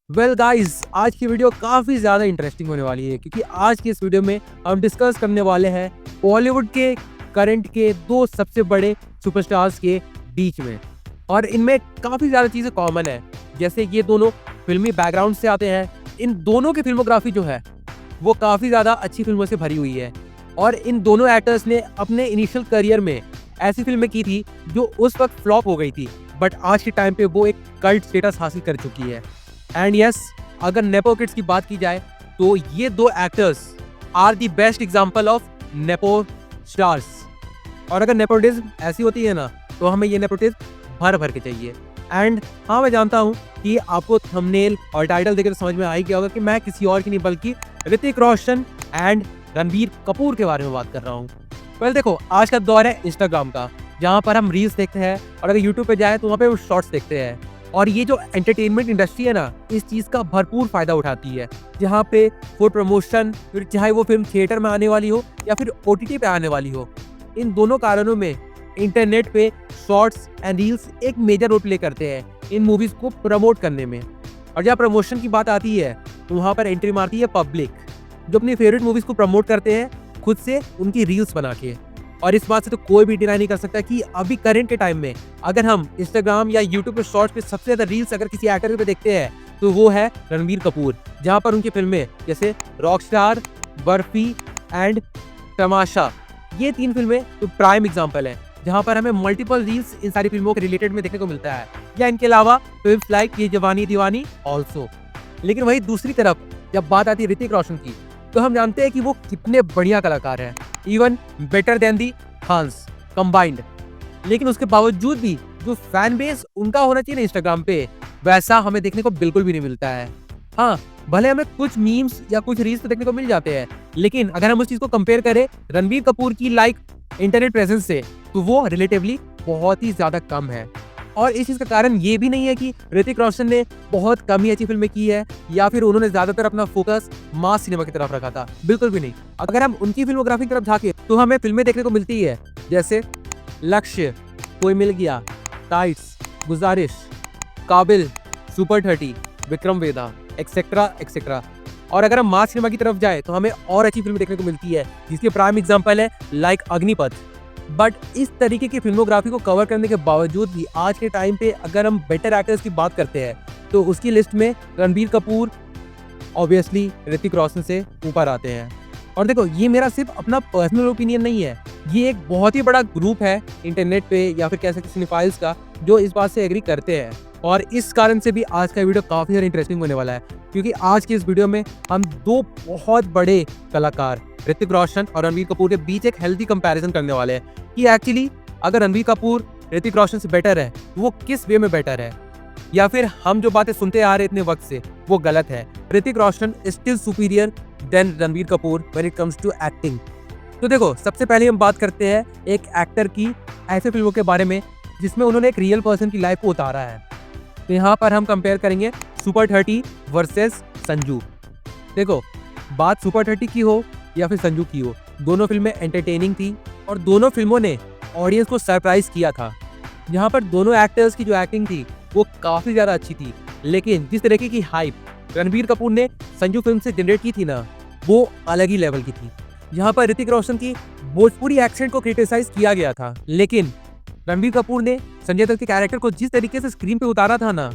Well guys, आज की video काफ़ी ज़्यादा इंटरेस्टिंग होने वाली है क्योंकि आज की इस वीडियो में हम डिस्कस करने वाले हैं बॉलीवुड के करंट के दो सबसे बड़े सुपरस्टार्स के बीच में। और इनमें काफ़ी ज़्यादा चीज़ें कॉमन है, जैसे ये दोनों फिल्मी बैकग्राउंड से आते हैं। इन दोनों की फिल्मोग्राफी जो है वो काफ़ी ज़्यादा अच्छी फिल्मों से भरी हुई है और इन दोनों एक्टर्स ने अपने इनिशियल करियर में ऐसी फिल्में की थी जो उस वक्त फ्लॉप हो गई थी, बट आज के टाइम पे वो एक कल्ट स्टेटस हासिल कर चुकी है। एंड यस, अगर नेपो किड्स की बात की जाए तो ये दो actors are the best example of nepo stars. और अगर नेपोटिज्म ऐसी होती है ना, तो हमें ये नेपोटिज्म भर भर के चाहिए। एंड हाँ, मैं जानता हूँ कि आपको थंबनेल और टाइटल देखकर समझ में आ ही गया होगा कि मैं किसी और की नहीं बल्कि ऋतिक रोशन एंड रणबीर कपूर के बारे में बात कर रहा हूँ। वेल देखो, आज का दौर है इंस्टाग्राम का, जहाँ पर हम रील्स देखते हैं और अगर यूट्यूब पे जाए तो वहाँ पे शॉर्ट्स देखते हैं। और ये जो एंटरटेनमेंट इंडस्ट्री है ना, इस चीज़ का भरपूर फायदा उठाती है, जहाँ पे फुड प्रमोशन, फिर चाहे वो फिल्म थिएटर में आने वाली हो या फिर ओटीटी पे आने वाली हो, इन दोनों कारणों में इंटरनेट पे शॉर्ट्स एंड रील्स एक मेजर रोल प्ले करते हैं इन मूवीज़ को प्रमोट करने में। और जहाँ प्रमोशन की बात आती है तो वहाँ पर एंट्री मारती है पब्लिक, जो अपनी फेवरेट मूवीज़ को प्रमोट करते हैं खुद से उनकी रील्स बना के। और इस बात से तो कोई भी डिनाई नहीं कर सकता कि अभी करंट के टाइम में अगर हम इंस्टाग्राम या यूट्यूब पे शॉर्ट्स पे सबसे ज़्यादा रील्स अगर किसी एक्टर पे देखते हैं तो वो है रणबीर कपूर, जहाँ पर उनकी फिल्में जैसे रॉकस्टार, बर्फी एंड तमाशा, ये तीन फिल्में तो प्राइम एग्जाम्पल हैं, जहाँ पर हमें मल्टीपल रील्स इन सारी फिल्मों के रिलेटेड में देखने को मिलता है। या इनके अलावा फिल्म्स लाइक ये जवानी दीवानी ऑल्सो। लेकिन वही दूसरी तरफ जब बात आती है ऋतिक रोशन की, तो हम जानते हैं कि वो कितने बढ़िया कलाकार हैं, इवन बेटर देन दी खान्स कंबाइंड। लेकिन उसके बावजूद भी जो फैन बेस उनका होना चाहिए ना इंस्टाग्राम पे, वैसा हमें देखने को बिल्कुल भी नहीं मिलता है। हाँ, भले हमें कुछ मीम्स या कुछ रील्स तो देखने को मिल जाते हैं, लेकिन अगर हम उस चीज को कंपेयर करें रणबीर कपूर की लाइक इंटरनेट प्रेजेंस से, तो वो रिलेटिवली बहुत ही ज्यादा कम है। और इस चीज का कारण ये भी नहीं है कि ऋतिक रोशन ने बहुत कम ही अच्छी फिल्में की है या फिर उन्होंने ज्यादातर अपना फोकस मास सिनेमा की तरफ रखा था, बिल्कुल भी नहीं। अगर हम उनकी फिल्मोग्राफी की तरफ झांके तो हमें फिल्में देखने को मिलती है जैसे लक्ष्य, कोई मिल गया, टाइट्स, गुजारिश, काबिल, super 30, Vikram Vedha, etcetera etcetera. और अगर हम मास सिनेमा की तरफ जाए तो हमें और अच्छी फिल्म देखने को मिलती है, जिसके प्राइम एग्जाम्पल है लाइक अग्निपथ। बट इस तरीके की फिल्मोग्राफी को कवर करने के बावजूद भी आज के टाइम पे अगर हम बेटर एक्टर्स की बात करते हैं तो उसकी लिस्ट में रणबीर कपूर ऑब्वियसली ऋतिक रोशन से ऊपर आते हैं। और देखो, ये मेरा सिर्फ अपना पर्सनल ओपिनियन नहीं है, ये एक बहुत ही बड़ा ग्रुप है इंटरनेट पे या फिर कह सकते सिनेफाइल्स का, जो इस बात से एग्री करते हैं। और इस कारण से भी आज का वीडियो काफ़ी ज़्यादा इंटरेस्टिंग होने वाला है, क्योंकि आज की इस वीडियो में हम दो बहुत बड़े कलाकार ऋतिक रोशन और रणबीर कपूर के बीच एक हेल्दी कंपैरिजन करने वाले हैं कि एक्चुअली अगर रणबीर कपूर ऋतिक रोशन से बेटर है तो वो किस वे में बेटर है, या फिर हम जो बातें सुनते आ रहे इतने वक्त से वो गलत है। Hrithik Roshan is still superior than Ranbir Kapoor when it comes to acting. तो देखो, सबसे पहले हम बात करते हैं एक एक्टर की ऐसे फिल्मों के बारे में जिसमें उन्होंने एक रियल पर्सन की लाइफ को उतारा है। तो यहाँ पर हम कंपेयर करेंगे सुपर 30 वर्सेस संजू। देखो, बात सुपर 30 की हो या फिर संजू की हो, दोनों फिल्में एंटरटेनिंग थी और दोनों फिल्मों ने ऑडियंस को सरप्राइज किया था। यहाँ पर दोनों एक्टर्स की जो एक्टिंग थी वो काफ़ी ज़्यादा अच्छी थी, लेकिन जिस तरीके की हाइप रणबीर कपूर ने संजू फिल्म से जनरेट की थी ना, वो अलग ही लेवल की थी। यहाँ पर ऋतिक रोशन की भोजपुरी एक्सेंट को क्रिटिसाइज किया गया था, लेकिन रणबीर कपूर ने संजय दत्त के कैरेक्टर को जिस तरीके से स्क्रीन पे उतारा था ना,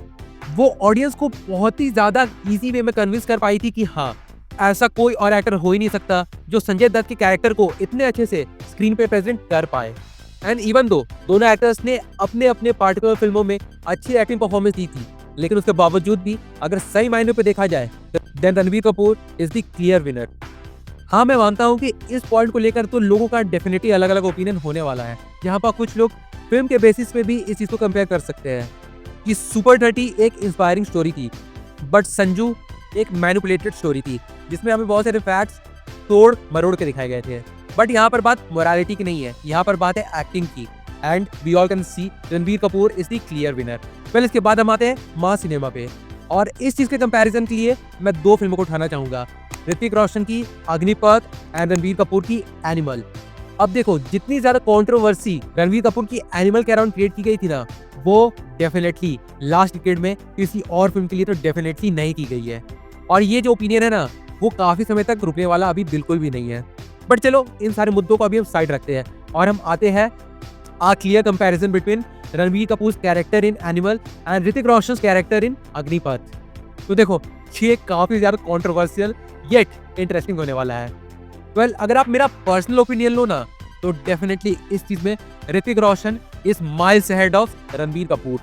वो ऑडियंस को बहुत ही ज़्यादा इजी वे में कन्विंस कर पाई थी कि हाँ, ऐसा कोई और एक्टर हो ही नहीं सकता जो संजय दत्त के कैरेक्टर को इतने अच्छे से स्क्रीन पे प्रेजेंट कर पाए। एंड इवन दो दोनों एक्टर्स ने अपने अपने पार्टिकुलर फिल्मों में अच्छी एक्टिंग परफॉर्मेंस दी थी, लेकिन उसके बावजूद भी अगर सही मायने पे देखा जाए then Ranbir Kapoor is the clear winner. हाँ, मैं मानता हूँ कि इस पॉइंट को लेकर तो लोगों का डेफिनेटली अलग अलग ओपिनियन होने वाला है, जहाँ पर कुछ लोग फिल्म के बेसिस पे भी इस चीज़ को कंपेयर कर सकते हैं कि सुपर 30 एक इंस्पायरिंग स्टोरी थी, बट संजू एक मैनिपुलेटेड स्टोरी थी जिसमें हमें बहुत सारे फैक्ट्स तोड़ मरोड़ के दिखाए गए थे। बट यहाँ पर बात मोरालिटी की नहीं है, यहाँ पर बात है एक्टिंग की, and we all can see Ranbir Kapoor is the clear winner. पहले इसके बाद हम आते हैं मास सिनेमा पे, और इस चीज़ के कंपैरिजन के लिए मैं दो फिल्मों को उठाना चाहूँगा, ऋतिक रोशन की अग्निपथ एंड रणबीर कपूर की एनिमल। अब देखो, जितनी ज्यादा कंट्रोवर्सी रणवीर कपूर की एनिमल के अराउंड क्रिएट की गई थी ना, वो डेफिनेटली लास्ट डिकेड में किसी और फिल्म के लिए तो डेफिनेटली नहीं की गई है। और ये जो ओपिनियन है ना, वो काफी समय तक रुकने वाला अभी बिल्कुल भी नहीं है। बट चलो, इन सारे मुद्दों को अभी हम साइड रखते हैं और हम आते हैं a clear comparison between Ranveer Kapoor character in Animal and Hrithik Roshan character in Agneepath. तो देखो, ये काफी ज्यादा कंट्रोवर्शियल येट इंटरेस्टिंग होने वाला है। वेल, अगर आप मेरा पर्सनल ओपिनियन लो ना, तो डेफिनेटली इस चीज में Hrithik Roshan is miles ahead of Ranbir Kapoor.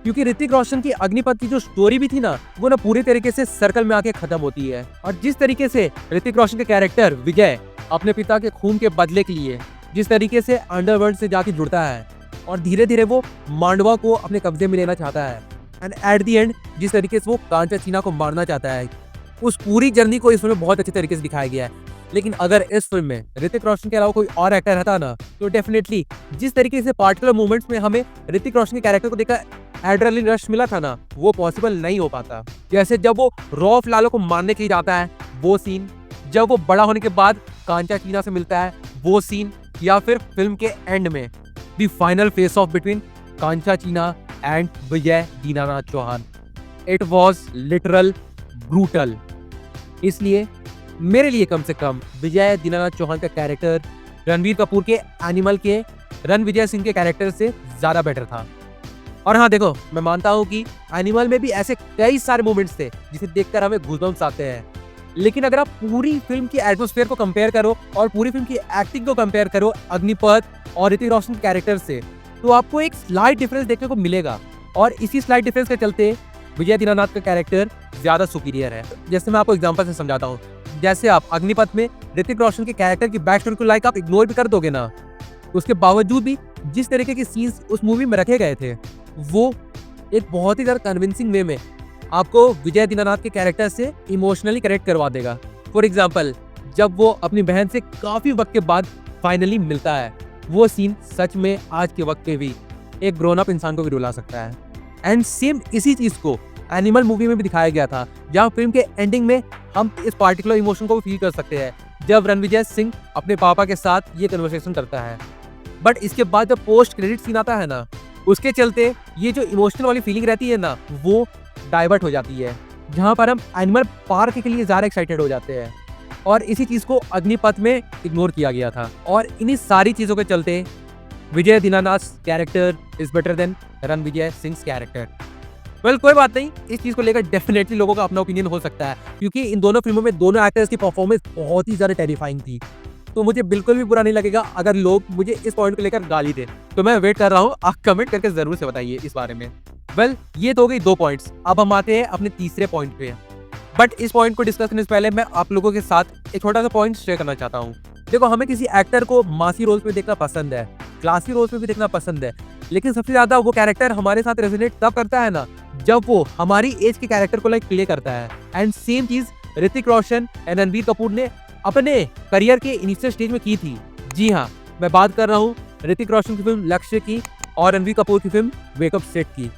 क्योंकि ऋतिक रोशन की अग्निपथ की जो स्टोरी भी थी ना, वो ना पूरी तरीके से सर्कल में आके खत्म होती है। और जिस तरीके से ऋतिक रोशन के कैरेक्टर विजय अपने पिता के खून के बदले के लिए जिस तरीके से अंडरवर्ल्ड से जाके जुड़ता है और धीरे धीरे वो मांडवा को अपने कब्जे में लेना चाहता है, एंड एट द एंड जिस तरीके से वो कांचा चीना को मारना चाहता है, उस पूरी जर्नी को इस फिल्म में बहुत अच्छे तरीके से दिखाया गया है। लेकिन अगर इस फिल्म में ऋतिक रोशन के अलावा कोई और एक्टर रहता ना, तो डेफिनेटली जिस तरीके से पार्टिकुलर मोमेंट्स में हमें ऋतिक रोशन के कैरेक्टर को देखकर एड्रेनलिन रश मिला था ना, वो पॉसिबल नहीं हो पाता। जैसे जब वो रौफ लालो को मारने के लिए जाता है वो सीन, जब वो बड़ा होने के बाद कांचा चीना से मिलता है वो सीन, या फिर फिल्म के एंड में the final face off between Kancha Cheena and Vijay Dinanath Chauhan. It was literal brutal. इसलिए मेरे लिए कम से कम विजय दीनानाथ चौहान का कैरेक्टर रणवीर कपूर के एनिमल के रणविजय सिंह के कैरेक्टर से ज्यादा बेटर था। और हाँ देखो, मैं मानता हूँ कि एनिमल में भी ऐसे कई सारे मोमेंट्स थे जिसे देखकर हमें गूज़बम्प्स आते हैं, लेकिन अगर आप पूरी फिल्म की एटमॉस्फेयर को कंपेयर करो और पूरी फिल्म की एक्टिंग को कंपेयर करो अग्निपथ और ऋतिक रोशन के कैरेक्टर से, तो आपको एक स्लाइट डिफरेंस देखने को मिलेगा। और इसी स्लाइट डिफरेंस के चलते विजय दीनानाथ का कैरेक्टर ज्यादा सुपीरियर है। जैसे मैं आपको एग्जांपल से समझाता हूँ, जैसे आप अग्निपथ में ऋतिक रोशन के कैरेक्टर की बैक स्टोरी को लाइक आप इग्नोर भी कर दोगे ना, उसके बावजूद भी जिस तरीके के सीन्स उस मूवी में रखे गए थे, वो एक बहुत ही ज्यादा कन्विंसिंग वे में आपको विजय दीनानाथ के कैरेक्टर से इमोशनली कनेक्ट करवा देगा। फॉर एग्जाम्पल, जब वो अपनी बहन से काफी वक्त के बाद फाइनली मिलता है, वो सीन सच में आज के वक्त पे भी एक ग्रोन अप इंसान को भी रुला सकता है। एंड सेम इसी चीज को एनिमल मूवी में भी दिखाया गया था, जहाँ फिल्म के एंडिंग में हम इस पार्टिकुलर इमोशन को फील कर सकते हैं, जब रणविजय सिंह अपने पापा के साथ ये कन्वर्सेशन करता है। बट इसके बाद जब पोस्ट क्रेडिट सीन आता है ना, उसके चलते ये जो इमोशनल वाली फीलिंग रहती है ना, वो डाइवर्ट हो जाती है, जहां पर हम एनिमल पार्क के लिए ज्यादा एक्साइटेड हो जाते हैं। और इसी चीज को अग्निपथ में इग्नोर किया गया था। और इन्हीं सारी चीजों के चलते Vijay Dinanath character is better than Ranvijay Singh character. Well, कोई बात नहीं, इस चीज को लेकर डेफिनेटली लोगों का अपना ओपिनियन हो सकता है, क्योंकि इन दोनों फिल्मों में दोनों एक्टर्स की परफॉर्मेंस बहुत ही ज्यादा टेरिफाइंग थी। तो मुझे बिल्कुल भी बुरा नहीं लगेगा अगर लोग मुझे इस पॉइंट को लेकर गाली दे। तो मैं वेट कर रहा हूँ, आप कमेंट करके जरूर से बताइए इस बारे में। वेल, ये तो हो गई 2 पॉइंट्स। अब हम आते हैं अपने तीसरे पॉइंट पे। बट इस पॉइंट को डिस्कस करने से पहले मैं आप लोगों के साथ एक छोटा सा पॉइंट शेयर करना चाहता हूँ। देखो, हमें किसी एक्टर को मासी रोल्स में देखना पसंद है, क्लासी रोल्स में भी देखना पसंद है, लेकिन सबसे ज्यादा वो कैरेक्टर हमारे साथ रेजोनेट तब करता है ना, जब वो हमारी एज के कैरेक्टर को लाइक प्ले करता है। एंड सेम चीज ऋतिक रोशन एंड रणबीर कपूर ने अपने करियर के इनिशियल स्टेज में की थी। जी हाँ, मैं बात कर रहा हूँ ऋतिक रोशन की फिल्म लक्ष्य की और रणबीर कपूर की फिल्म वेकअप सेट की।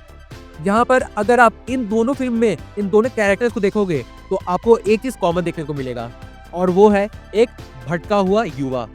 जहाँ पर अगर आप इन दोनों फिल्म में इन दोनों कैरेक्टर्स को देखोगे, तो आपको एक चीज कॉमन देखने को मिलेगा, और वो है एक भटका हुआ युवा।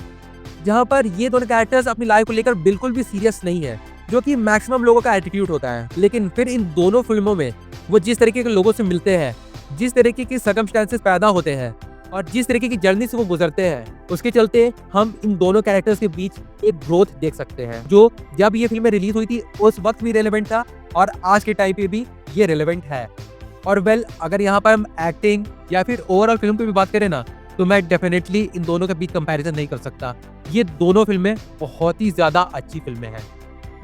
जहाँ पर ये दोनों कैरेक्टर्स अपनी लाइफ को लेकर बिल्कुल भी सीरियस नहीं है, जो कि मैक्सिमम लोगों का एटीट्यूड होता है। लेकिन फिर इन दोनों फिल्मों में वो जिस तरीके के लोगों से मिलते हैं, जिस तरीके की सर्कमस्टेंसेस पैदा होते हैं और जिस तरीके की जर्नी से वो गुजरते हैं, उसके चलते हम इन दोनों कैरेक्टर्स के बीच एक ग्रोथ देख सकते हैं, जो जब ये फिल्में रिलीज हुई थी उस वक्त भी रेलेवेंट था और आज के टाइम पे भी ये रेलेवेंट है। और वेल, अगर यहाँ पर हम एक्टिंग या फिर ओवरऑल फिल्म पे भी बात करें ना, तो मैं डेफिनेटली इन दोनों के बीच कंपैरिजन नहीं कर सकता। ये दोनों फिल्में बहुत ही ज्यादा अच्छी फिल्में हैं,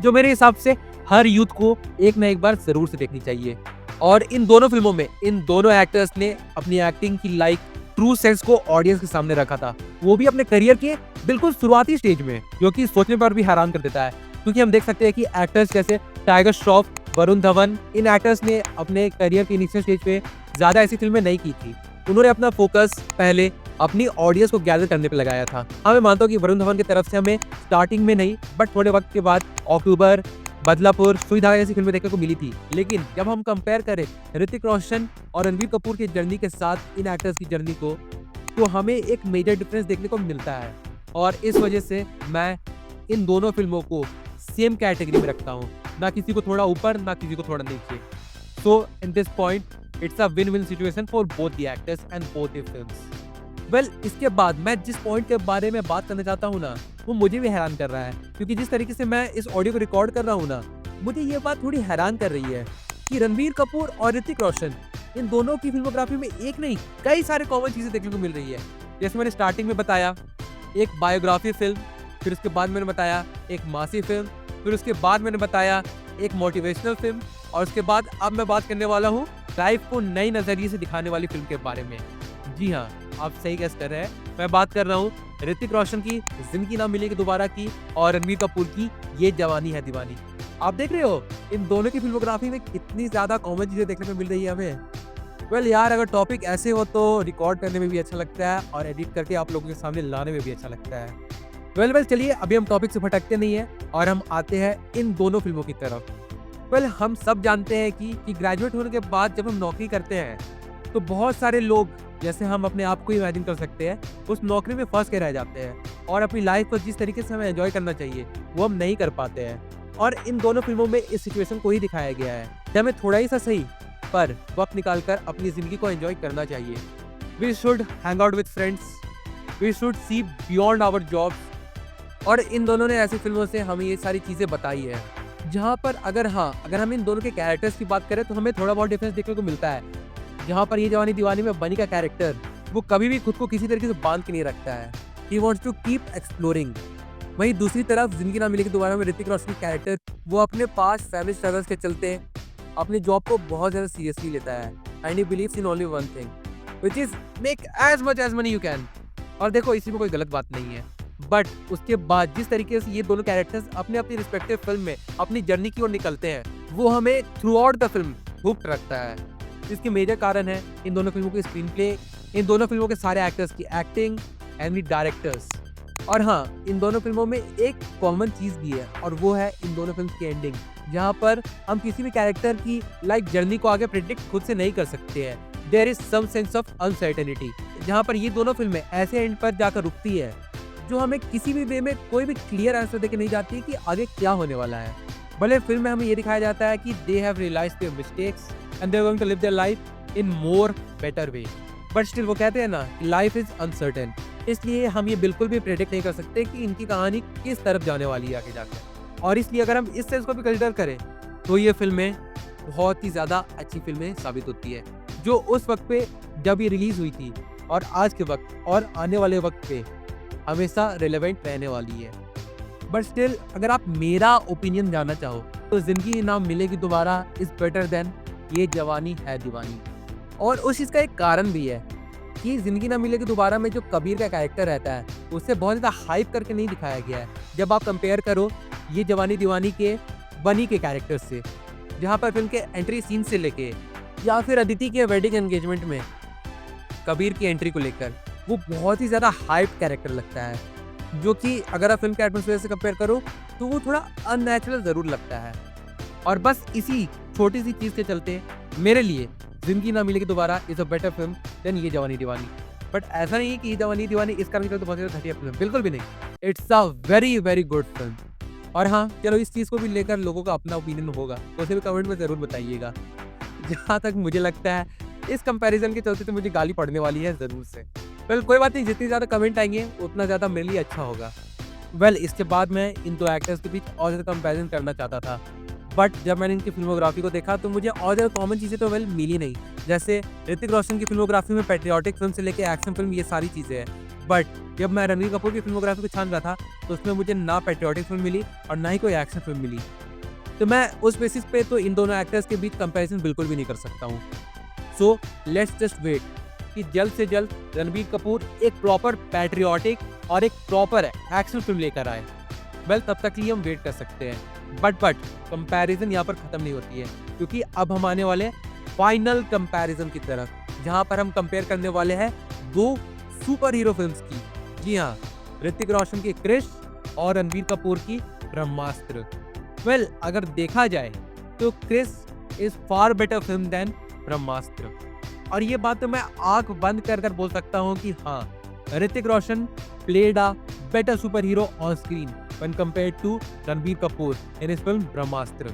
जो मेरे हिसाब से हर यूथ को एक ना एक बार जरूर से देखनी चाहिए। और इन दोनों फिल्मों में इन दोनों एक्टर्स ने अपनी एक्टिंग की लाइक ट्रू सेंस को ऑडियंस के सामने रखा था, वो भी अपने करियर के बिल्कुल शुरुआती स्टेज में, जो कि सोचने पर भी हैरान कर देता है। क्योंकि हम देख सकते हैं कि एक्टर्स जैसे टाइगर श्रॉफ, वरुण धवन, इन एक्टर्स ने अपने करियर के इनिशियल स्टेज पे ज्यादा ऐसी फिल्में नहीं की थी। उन्होंने अपना फोकस पहले अपनी ऑडियंस को गैदर करने पे लगाया था। हाँ, मैं मानता हूँ कि वरुण धवन की तरफ से हमें स्टार्टिंग में नहीं, बट थोड़े वक्त के बाद अक्टूबर, बदलापुर, सुई धागा जैसी फिल्में देखने को मिली थी। लेकिन जब हम कंपेयर करें ऋतिक रोशन और रणबीर कपूर की जर्नी के साथ इन एक्टर्स की जर्नी को, तो हमें एक मेजर डिफरेंस देखने को मिलता है। और इस वजह से मैं इन दोनों फिल्मों को सेम कैटेगरी में रखता हूँ, ना किसी को थोड़ा ऊपर ना किसी को थोड़ा नीचे। So in this point it's a win win situation for both the actors and both the films. Well, इसके बाद मैं जिस पॉइंट के बारे में बात करना चाहता हूँ ना, वो मुझे भी हैरान कर रहा है, क्योंकि जिस तरीके से मैं इस ऑडियो को रिकॉर्ड कर रहा हूँ ना, मुझे ये बात थोड़ी हैरान कर रही है कि रणबीर कपूर और ऋतिक रोशन, इन दोनों की फिल्मोग्राफी में एक नहीं कई सारे कॉमन चीजें देखने को मिल रही है। जैसे मैंने स्टार्टिंग में बताया, एक बायोग्राफी फिल्म, फिर उसके बाद मैंने बताया एक मासी फिल्म, फिर उसके बाद मैंने बताया एक मोटिवेशनल फिल्म, और उसके बाद अब मैं बात करने वाला हूँ लाइफ को नई नजरिए से दिखाने वाली फिल्म के बारे में। जी हाँ, आप सही गेस कर रहे हैं, मैं बात कर रहा हूँ ऋतिक रोशन की जिंदगी ना मिलेगी दोबारा की और रणबीर कपूर की ये जवानी है दीवानी। आप देख रहे हो इन दोनों की फिल्मोग्राफी में कितनी ज्यादा कॉमन चीजें देखने को मिल रही है हमें। वेल यार, अगर टॉपिक ऐसे हो तो रिकॉर्ड करने में भी अच्छा लगता है और एडिट करके आप लोगों के सामने लाने में भी अच्छा लगता है। वेल चलिए, अभी हम टॉपिक से भटकते नहीं है और हम आते हैं इन दोनों फिल्मों की तरफ। वेल, हम सब जानते हैं कि ग्रेजुएट होने के बाद जब हम नौकरी करते हैं तो बहुत सारे लोग, जैसे हम अपने आप को इमेजिन कर सकते हैं, उस नौकरी में फंस के रह जाते हैं और अपनी लाइफ को जिस तरीके से हमें एंजॉय करना चाहिए वो हम नहीं कर पाते हैं। और इन दोनों फिल्मों में इस सिचुएशन को ही दिखाया गया है कि हमें थोड़ा ही सा सही पर वक्त निकालकर अपनी जिंदगी को एंजॉय करना चाहिए। We should hang out with friends, we should see beyond our jobs. और इन दोनों ने ऐसी फिल्मों से हमें ये सारी चीज़ें बताई है, जहाँ पर अगर हम इन दोनों के कैरेक्टर्स की बात करें तो हमें थोड़ा बहुत डिफरेंस देखने को मिलता है। जहाँ पर ये जवानी दीवानी में बनी का कैरेक्टर, वो कभी भी खुद को किसी तरीके से बांध के नहीं रखता है, he wants to keep exploring. वहीं दूसरी तरफ जिंदगी ना मिलेगी दोबारा में ऋतिक रोशन कैरेक्टर, वो अपने पास फैमिली स्ट्रगल्स के चलते अपनी जॉब को बहुत ज़्यादा सीरियसली लेता है and he believes in only one thing which is make as much as money you can. और देखो, इसी में कोई गलत बात नहीं है, बट उसके बाद जिस तरीके से ये दोनों कैरेक्टर्स अपने अपनी रिस्पेक्टिव फिल्म में अपनी जर्नी की ओर निकलते हैं, वो हमें through out the film hooked रखता है। इसके मेजर कारण है इन दोनों फिल्मों की स्क्रीन प्ले, इन दोनों फिल्मों के सारे एक्टर्स की एक्टिंग एंड डायरेक्टर्स। और हाँ, इन दोनों फिल्मों में एक कॉमन चीज़ भी है और वो है इन दोनों फिल्म की एंडिंग, जहाँ पर हम किसी भी कैरेक्टर की लाइफ जर्नी को आगे प्रेडिक्ट खुद से नहीं कर सकते हैं। There is some sense of uncertainty, जहाँ पर ये दोनों फिल्में ऐसे एंड पर जाकर रुकती है जो हमें किसी भी वे में कोई भी क्लियर आंसर देके नहीं जाती है कि आगे क्या होने वाला है। भले फिल्म में हमें ये दिखाया जाता है कि they have realised their mistakes and they are going to live their life in more better way, but still वो कहते हैं ना, लाइफ इज अनसर्टेन, इसलिए हम ये बिल्कुल भी प्रेडिक्ट नहीं कर सकते कि इनकी कहानी किस तरफ जाने वाली है आगे जाकर। और इसलिए अगर हम इस सेंस को भी कंसिडर करें तो ये फिल्में बहुत ही ज़्यादा अच्छी फिल्में साबित होती है, जो उस वक्त पे जब ये रिलीज़ हुई थी और आज के वक्त और आने वाले वक्त पे हमेशा रिलेवेंट रहने वाली है। बट स्टिल, अगर आप मेरा ओपिनियन जानना चाहो तो जिंदगी ना मिलेगी दोबारा इज बेटर देन ये जवानी है दीवानी। और उस चीज़ का एक कारण भी है कि जिंदगी ना मिलेगी दोबारा में जो कबीर का कैरेक्टर रहता है उससे बहुत ज़्यादा हाइप करके नहीं दिखाया गया है। जब आप कंपेयर करो ये जवानी दीवानी के बनी के कैरेक्टर से, जहाँ पर फिल्म के एंट्री सीन से लेके या फिर अदिति के वेडिंग एंगेजमेंट में कबीर की एंट्री को लेकर वो बहुत ही ज़्यादा हाइप कैरेक्टर लगता है, जो कि अगर आप फिल्म के एटमॉस्फेयर से कंपेयर करो तो वो थोड़ा अननेचुरल ज़रूर लगता है। और बस इसी छोटी सी चीज़ के चलते मेरे लिए जिंदगी Na Milegi Dobara is a better film than Yeh Jawaani Deewani. But ऐसा नहीं है कि ये जवानी दीवानी इस कारण तो बहुत ज़्यादा घटिया फिल्म, बिल्कुल भी नहीं। It's a very very good film. और हाँ, चलो इस चीज़ को भी लेकर लोगों का अपना ओपिनियन होगा तो उसे भी कमेंट में ज़रूर बताइएगा। जहाँ तक मुझे लगता है इस कंपैरिजन के चलते तो मुझे गाली पड़ने वाली है ज़रूर से। वेल, कोई बात नहीं, जितनी ज़्यादा कमेंट आएंगे उतना ज़्यादा मेरे लिए अच्छा होगा। वेल, इसके बाद मैं इन दो एक्टर्स के बीच और ज़्यादा कंपैरिजन करना चाहता था, बट जब मैंने इनकी फिल्मोग्राफी को देखा तो मुझे और ज़्यादा कॉमन चीज़ें तो वेल मिली नहीं। जैसे ऋतिक रोशन की फिल्मोग्राफी में पैट्रियोटिक फिल्म से लेकर एक्शन फिल्म, ये सारी चीज़ें हैं। बट जब मैं रणबीर कपूर की फिल्मोग्राफी को छान रहा था तो उसमें मुझे ना पैट्रियोटिक फिल्म मिली और ना ही कोई एक्शन फिल्म मिली। तो मैं उस बेसिस पे तो इन दोनों एक्टर्स के बीच कंपैरिजन बिल्कुल भी नहीं कर सकता हूँ। सो लेट्स जस्ट वेट कि जल्द से जल्द रणबीर कपूर एक प्रॉपर पैट्रियोटिक और एक प्रॉपर एक्शन फिल्म लेकर आए। वेल, तब तक के लिए हम वेट कर सकते हैं। बट कंपैरिजन यहाँ पर खत्म नहीं होती है, क्योंकि अब हम आने वाले फाइनल कंपैरिजन की तरफ, जहाँ पर हम कंपेयर करने वाले हैं दो सुपर हीरो फिल्म्स की। जी हाँ, ऋतिक रोशन की क्रिश और रणबीर कपूर की ब्रह्मास्त्र। वेल, अगर देखा जाए तो Krrish is far better film than Brahmastra. और ये बात तो मैं आंख बंद कर बोल सकता हूँ कि हाँ, Hrithik Roshan played a better superhero on screen when compared to Ranbir Kapoor in his film ब्रह्मास्त्र।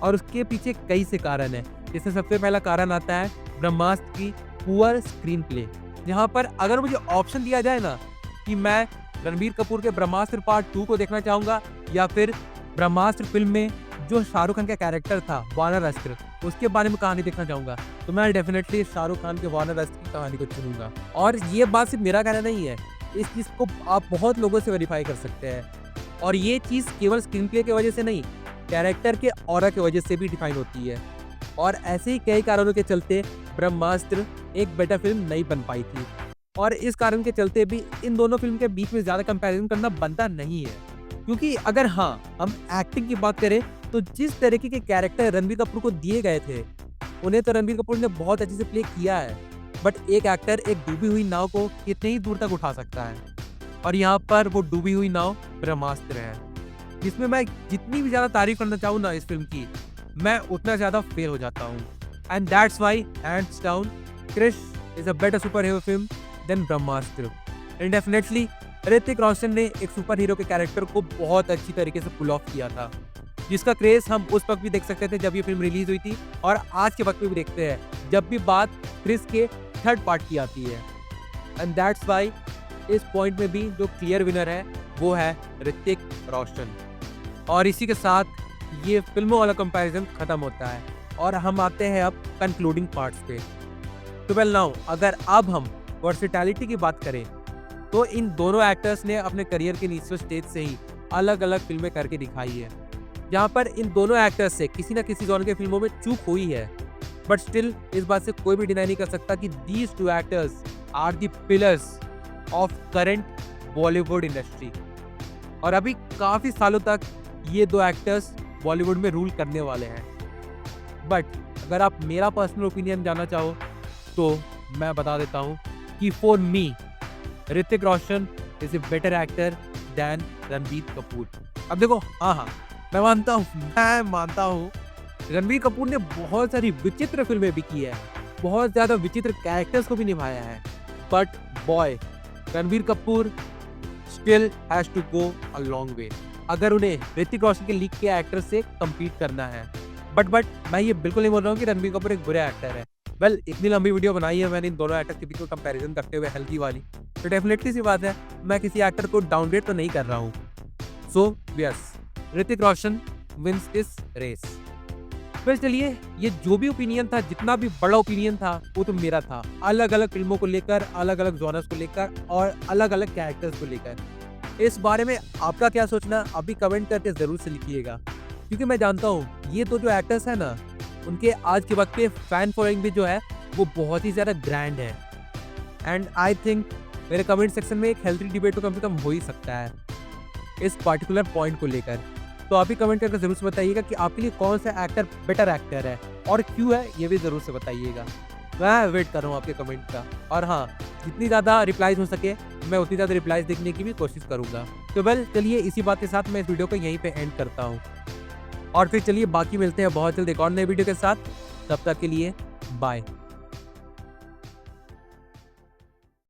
और उसके पीछे कई से कारण है। जैसे सबसे पहला कारण आता है ब्रह्मास्त्र की पुअर स्क्रीन प्ले। यहाँ पर अगर मुझे ऑप्शन दिया जाए ना कि मैं रणबीर कपूर के ब्रह्मास्त्र पार्ट 2 को देखना चाहूँगा या फिर ब्रह्मास्त्र फिल्म में जो शाहरुख खान का कैरेक्टर था वानर अस्त्र, उसके बारे में कहानी देखना चाहूँगा, तो मैं डेफिनेटली शाहरुख खान के वानर अस्त्र की कहानी को चुनूंगा। और ये बात सिर्फ मेरा कहना नहीं है, इस चीज़ को आप बहुत लोगों से वेरीफाई कर सकते हैं। और ये चीज़ केवल स्क्रीन प्ले की वजह से नहीं, कैरेक्टर के ऑरा की वजह से भी डिफाइन होती है। और ऐसे ही कई कारणों के चलते ब्रह्मास्त्र एक बेटर फिल्म नहीं बन पाई थी। और इस कारण के चलते भी इन दोनों फिल्म के बीच में ज़्यादा कंपैरिजन करना बनता नहीं है। क्योंकि अगर हम एक्टिंग की बात करें तो जिस तरीके के कैरेक्टर रणबीर कपूर को दिए गए थे, उन्हें तो रणबीर कपूर ने बहुत अच्छे से प्ले किया है। बट एक एक्टर एक डूबी हुई नाव को कितनी ही दूर तक उठा सकता है, और यहाँ पर वो डूबी हुई नाव ब्रह्मास्त्र है, जिसमें मैं जितनी भी ज़्यादा तारीफ करना चाहूँ ना इस फिल्म की, मैं उतना ज़्यादा फेल हो जाता हूँ। And that's why hands down Krrish is a better super hero film than Brahmastra. And definitely Hrithik Roshan ने एक सुपर हीरो के कैरेक्टर को बहुत अच्छी तरीके से पुल ऑफ किया था, जिसका क्रेज हम उस वक्त भी देख सकते थे जब ये फिल्म रिलीज हुई थी, और आज के वक्त में भी देखते हैं जब भी बात क्रिस के थर्ड पार्ट की आती है। एंड दैट्स वाई इस पॉइंट में भी जो क्लियर विनर है वो है ऋतिक रोशन। और इसी के साथ ये फिल्मों वाला कंपैरिजन खत्म होता है और हम आते हैं अब कंक्लूडिंग पार्ट्स पे। तो वेल नाउ अगर अब हम वर्सेटैलिटी की बात करें तो इन दोनों एक्टर्स ने अपने करियर के इनिशियल स्टेज से ही अलग अलग फिल्में करके दिखाई है, जहाँ पर इन दोनों एक्टर्स से किसी न किसी जॉनर के फिल्मों में चूक हुई है। बट स्टिल इस बात से कोई भी डिनाई नहीं कर सकता कि these two actors are the pillars of current Bollywood industry. और अभी काफ़ी सालों तक ये दो एक्टर्स बॉलीवुड में रूल करने वाले हैं। बट अगर आप मेरा पर्सनल ओपिनियन जानना चाहो तो मैं बता देता हूँ कि for me Hrithik Roshan is a better actor than Ranbir Kapoor. अब देखो हाँ मैं मानता हूँ रणबीर कपूर ने बहुत सारी विचित्र फिल्में भी की है, बहुत ज़्यादा विचित्र कैरेक्टर्स को भी निभाया है। But boy Ranbir Kapoor still has to go a long way अगर उन्हें ऋतिक रोशन के लीग के एक्टर से कम्पीट करना है। बट मैं ये बिल्कुल नहीं बोल रहा हूँ कि रणबीर कपूर एक बुरा एक्टर है। वेल इतनी लंबी वीडियो बनाई है मैंने इन दोनों एक्टर्स के बीच में कंपैरिजन करते हुए हेल्दी वाली, तो डेफिनेटली सी बात है मैं किसी एक्टर को डाउनग्रेड तो नहीं कर रहा हूँ। So yes Hrithik Roshan wins this race. फिर चलिए ये जो भी ओपिनियन था, जितना भी बड़ा ओपिनियन था वो तो मेरा था, अलग अलग फिल्मों को लेकर, अलग अलग जॉनर्स को लेकर और अलग अलग कैरेक्टर्स को लेकर। इस बारे में आपका क्या सोचना अभी कमेंट करके ज़रूर से लिखिएगा, क्योंकि मैं जानता हूँ ये तो जो एक्टर्स हैं ना उनके आज के वक्त पे फैन फॉलोइंग भी जो है वो बहुत ही ज़्यादा ग्रैंड है। एंड आई थिंक मेरे कमेंट सेक्शन में एक हेल्थी डिबेट तो कम से कम हो ही सकता है इस पर्टिकुलर पॉइंट को लेकर। तो आप भी कमेंट करके ज़रूर से बताइएगा कि आपके लिए कौन सा एक्टर बेटर एक्टर है और क्यों है, ये भी ज़रूर से बताइएगा। मैं वेट कर रहा हूँ आपके कमेंट का, और हाँ जितनी ज़्यादा रिप्लाईज हो सके मैं उतनी ज़्यादा रिप्लाईज देखने की भी कोशिश करूँगा। तो वेल चलिए इसी बात के साथ मैं इस वीडियो को यहीं पे एंड करता हूँ, और फिर चलिए बाकी मिलते हैं बहुत जल्द एक और नए वीडियो के साथ। तब तक के लिए बाय।